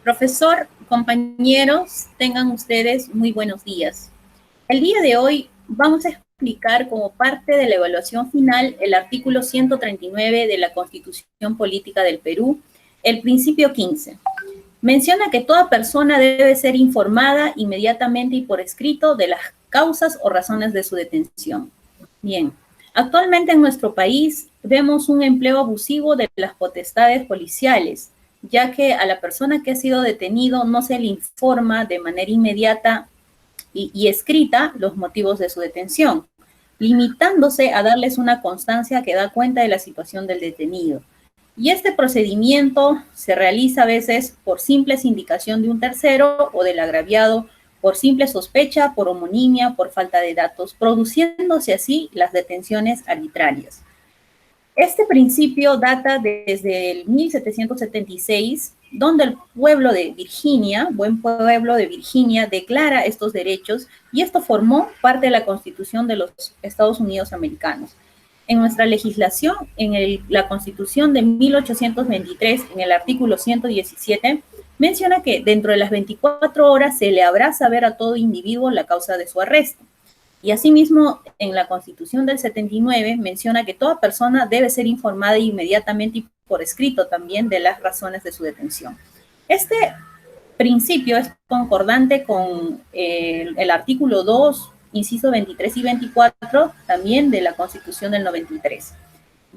Profesor, compañeros, tengan ustedes muy buenos días. El día de hoy vamos a explicar como parte de la evaluación final el artículo 139 de la Constitución Política del Perú, el principio 15. Menciona que toda persona debe ser informada inmediatamente y por escrito de las causas o razones de su detención. Bien, actualmente en nuestro país vemos un empleo abusivo de las potestades policiales, ya que a la persona que ha sido detenido no se le informa de manera inmediata y escrita los motivos de su detención, limitándose a darles una constancia que da cuenta de la situación del detenido. Y este procedimiento se realiza a veces por simples indicación de un tercero o del agraviado, por simple sospecha, por homonimia, por falta de datos, produciéndose así las detenciones arbitrarias. Este principio data desde el 1776, donde el pueblo de Virginia, buen pueblo de Virginia, declara estos derechos y esto formó parte de la Constitución de los Estados Unidos americanos. En nuestra legislación, en la Constitución de 1823, en el artículo 117, menciona que dentro de las 24 horas se le habrá saber a todo individuo la causa de su arresto. Y asimismo, en la Constitución del 79 menciona que toda persona debe ser informada inmediatamente y por escrito también de las razones de su detención. Este principio es concordante con el artículo 2, inciso 23 y 24, también de la Constitución del 93.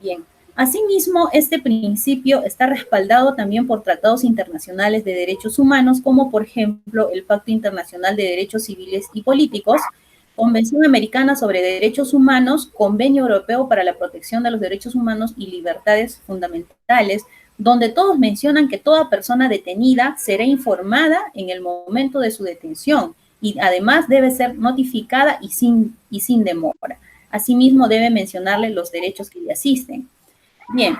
Bien, asimismo, este principio está respaldado también por tratados internacionales de derechos humanos, como por ejemplo el Pacto Internacional de Derechos Civiles y Políticos, Convención Americana sobre Derechos Humanos, Convenio Europeo para la Protección de los Derechos Humanos y Libertades Fundamentales, donde todos mencionan que toda persona detenida será informada en el momento de su detención y además debe ser notificada y sin demora. Asimismo, debe mencionarle los derechos que le asisten. Bien,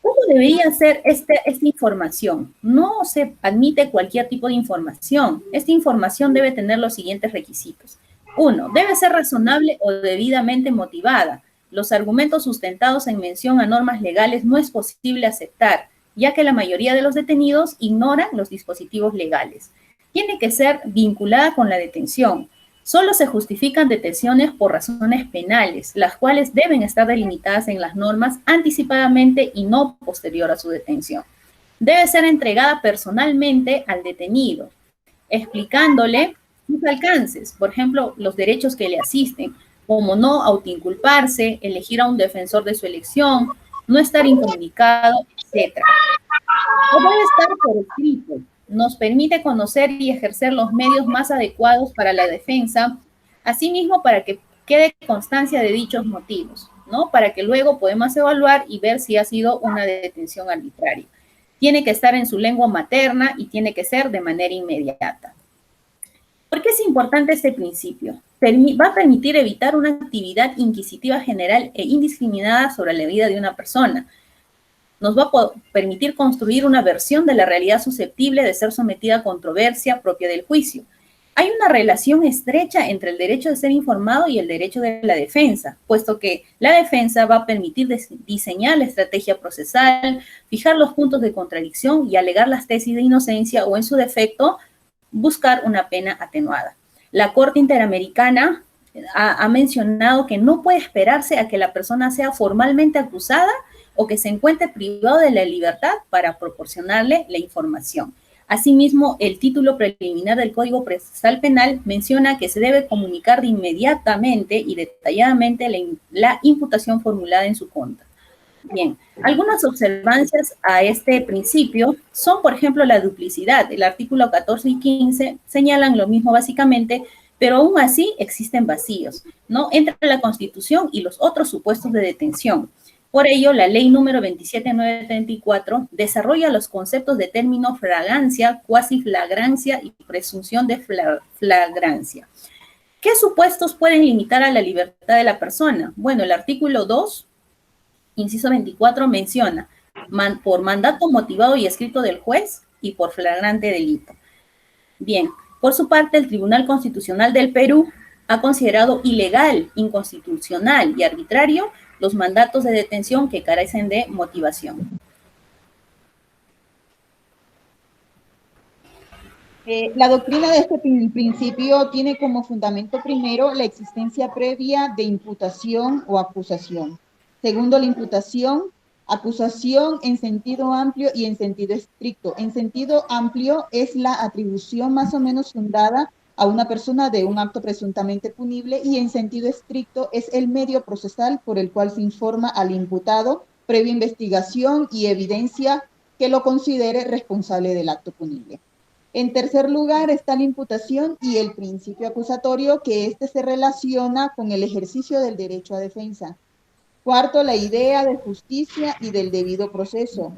¿cómo debería ser esta información? No se admite cualquier tipo de información. Esta información debe tener los siguientes requisitos. 1. Debe ser razonable o debidamente motivada. Los argumentos sustentados en mención a normas legales no es posible aceptar, ya que la mayoría de los detenidos ignoran los dispositivos legales. Tiene que ser vinculada con la detención. Solo se justifican detenciones por razones penales, las cuales deben estar delimitadas en las normas anticipadamente y no posterior a su detención. Debe ser entregada personalmente al detenido, explicándole sus alcances, por ejemplo, los derechos que le asisten, como no autoinculparse, elegir a un defensor de su elección, no estar incomunicado, etc. O debe estar por escrito. Nos permite conocer y ejercer los medios más adecuados para la defensa, asimismo para que quede constancia de dichos motivos, ¿no? Para que luego podamos evaluar y ver si ha sido una detención arbitraria. Tiene que estar en su lengua materna y tiene que ser de manera inmediata. ¿Por qué es importante este principio? Va a permitir evitar una actividad inquisitiva general e indiscriminada sobre la vida de una persona. Nos va a permitir construir una versión de la realidad susceptible de ser sometida a controversia propia del juicio. Hay una relación estrecha entre el derecho de ser informado y el derecho de la defensa, puesto que la defensa va a permitir diseñar la estrategia procesal, fijar los puntos de contradicción y alegar las tesis de inocencia o, en su defecto, buscar una pena atenuada. La Corte Interamericana ha mencionado que no puede esperarse a que la persona sea formalmente acusada o que se encuentre privado de la libertad para proporcionarle la información. Asimismo, el título preliminar del Código Procesal Penal menciona que se debe comunicar de inmediatamente y detalladamente la imputación formulada en su contra. Bien, algunas observancias a este principio son, por ejemplo, la duplicidad. El artículo 14 y 15 señalan lo mismo básicamente, pero aún así existen vacíos, ¿no? Entre la Constitución y los otros supuestos de detención. Por ello, la ley número 27934 desarrolla los conceptos de término flagrancia, cuasi flagrancia y presunción de flagrancia. ¿Qué supuestos pueden limitar a la libertad de la persona? Bueno, el artículo 2, inciso 24, menciona por mandato motivado y escrito del juez y por flagrante delito. Bien, por su parte, el Tribunal Constitucional del Perú ha considerado ilegal, inconstitucional y arbitrario los mandatos de detención que carecen de motivación. La doctrina de este principio tiene como fundamento primero la existencia previa de imputación o acusación. Segundo, la imputación, acusación en sentido amplio y en sentido estricto. En sentido amplio es la atribución más o menos fundada a una persona de un acto presuntamente punible, y en sentido estricto es el medio procesal por el cual se informa al imputado previa investigación y evidencia que lo considere responsable del acto punible. En tercer lugar está la imputación y el principio acusatorio, que este se relaciona con el ejercicio del derecho a defensa. Cuarto, la idea de justicia y del debido proceso.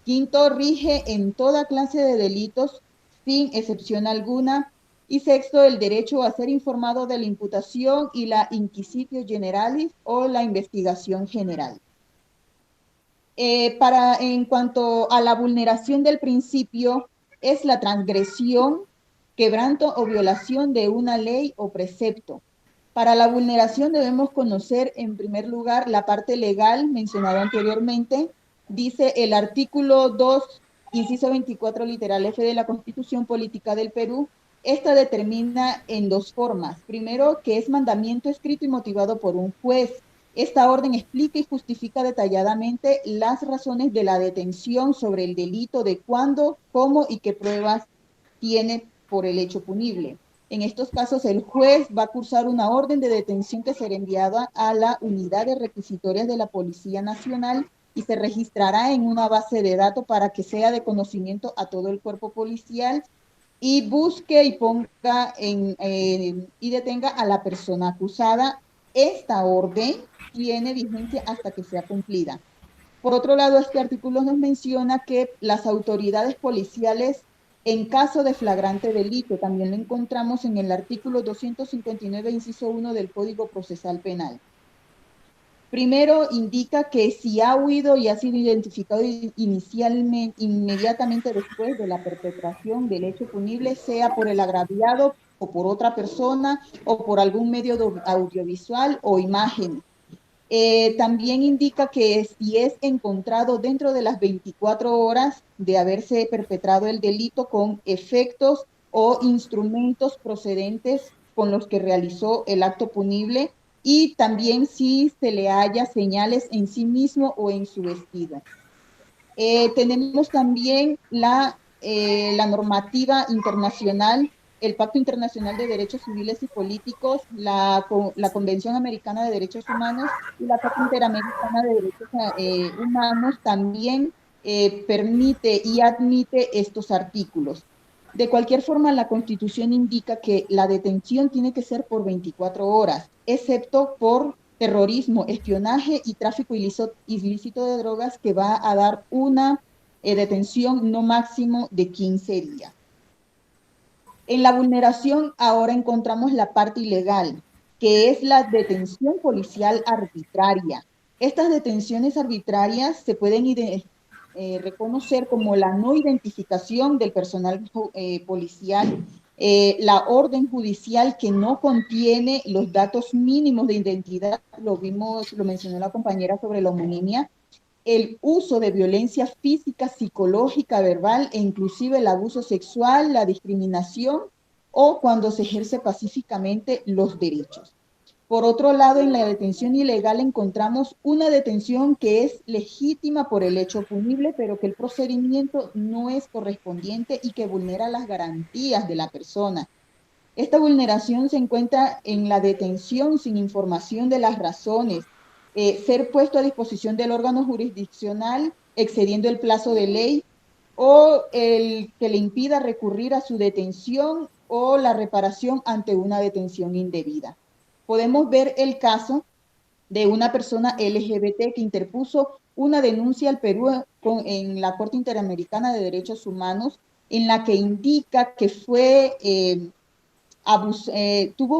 Quinto, rige en toda clase de delitos sin excepción alguna. Y sexto, el derecho a ser informado de la imputación y la inquisitio generalis o la investigación general. En cuanto a la vulneración del principio, es la transgresión, quebranto o violación de una ley o precepto. Para la vulneración debemos conocer en primer lugar la parte legal mencionada anteriormente. Dice el artículo 2, inciso 24, literal F de la Constitución Política del Perú. Esta determina en dos formas. Primero, que es mandamiento escrito y motivado por un juez. Esta orden explica y justifica detalladamente las razones de la detención sobre el delito, de cuándo, cómo y qué pruebas tiene por el hecho punible. En estos casos, el juez va a cursar una orden de detención que será enviada a la unidad de requisitorias de la Policía Nacional y se registrará en una base de datos para que sea de conocimiento a todo el cuerpo policial y busque y ponga y detenga a la persona acusada. Esta orden tiene vigencia hasta que sea cumplida. Por otro lado, este artículo nos menciona que las autoridades policiales, en caso de flagrante delito, también lo encontramos en el artículo 259, inciso 1 del Código Procesal Penal. Primero, indica que si ha huido y ha sido identificado inmediatamente después de la perpetración del hecho punible, sea por el agraviado o por otra persona o por algún medio audiovisual o imagen. También indica que si es encontrado dentro de las 24 horas de haberse perpetrado el delito con efectos o instrumentos procedentes con los que realizó el acto punible, y también si se le halla señales en sí mismo o en su vestido. Tenemos también la normativa internacional, el Pacto Internacional de Derechos Civiles y Políticos, la Convención Americana de Derechos Humanos y la Carta Interamericana de Derechos Humanos también permite y admite estos artículos. De cualquier forma, la Constitución indica que la detención tiene que ser por 24 horas, excepto por terrorismo, espionaje y tráfico ilícito de drogas, que va a dar una detención no máximo de 15 días. En la vulneración ahora encontramos la parte ilegal, que es la detención policial arbitraria. Estas detenciones arbitrarias se pueden reconocer como la no identificación del personal policial, la orden judicial que no contiene los datos mínimos de identidad, lo mencionó la compañera sobre la homonimia, el uso de violencia física, psicológica, verbal e inclusive el abuso sexual, la discriminación o cuando se ejerce pacíficamente los derechos. Por otro lado, en la detención ilegal encontramos una detención que es legítima por el hecho punible, pero que el procedimiento no es correspondiente y que vulnera las garantías de la persona. Esta vulneración se encuentra en la detención sin información de las razones, ser puesto a disposición del órgano jurisdiccional excediendo el plazo de ley, o el que le impida recurrir a su detención o la reparación ante una detención indebida. Podemos ver el caso de una persona LGBT que interpuso una denuncia al Perú en la Corte Interamericana de Derechos Humanos, en la que indica que tuvo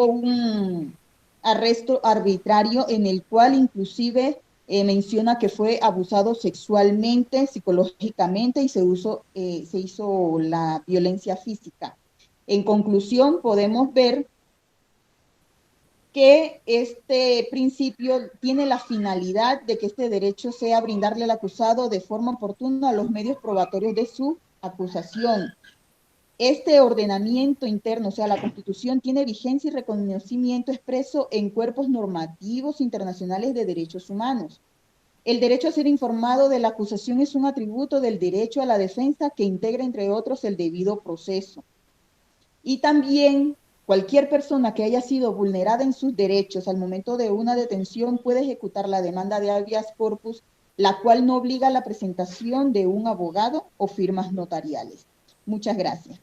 un arresto arbitrario en el cual inclusive menciona que fue abusado sexualmente, psicológicamente y se hizo la violencia física. En conclusión, podemos ver que este principio tiene la finalidad de que este derecho sea brindarle al acusado de forma oportuna los medios probatorios de su acusación. Este ordenamiento interno, o sea, la Constitución, tiene vigencia y reconocimiento expreso en cuerpos normativos internacionales de derechos humanos. El derecho a ser informado de la acusación es un atributo del derecho a la defensa que integra, entre otros, el debido proceso. Y también cualquier persona que haya sido vulnerada en sus derechos al momento de una detención puede ejecutar la demanda de habeas corpus, la cual no obliga a la presentación de un abogado o firmas notariales. Muchas gracias.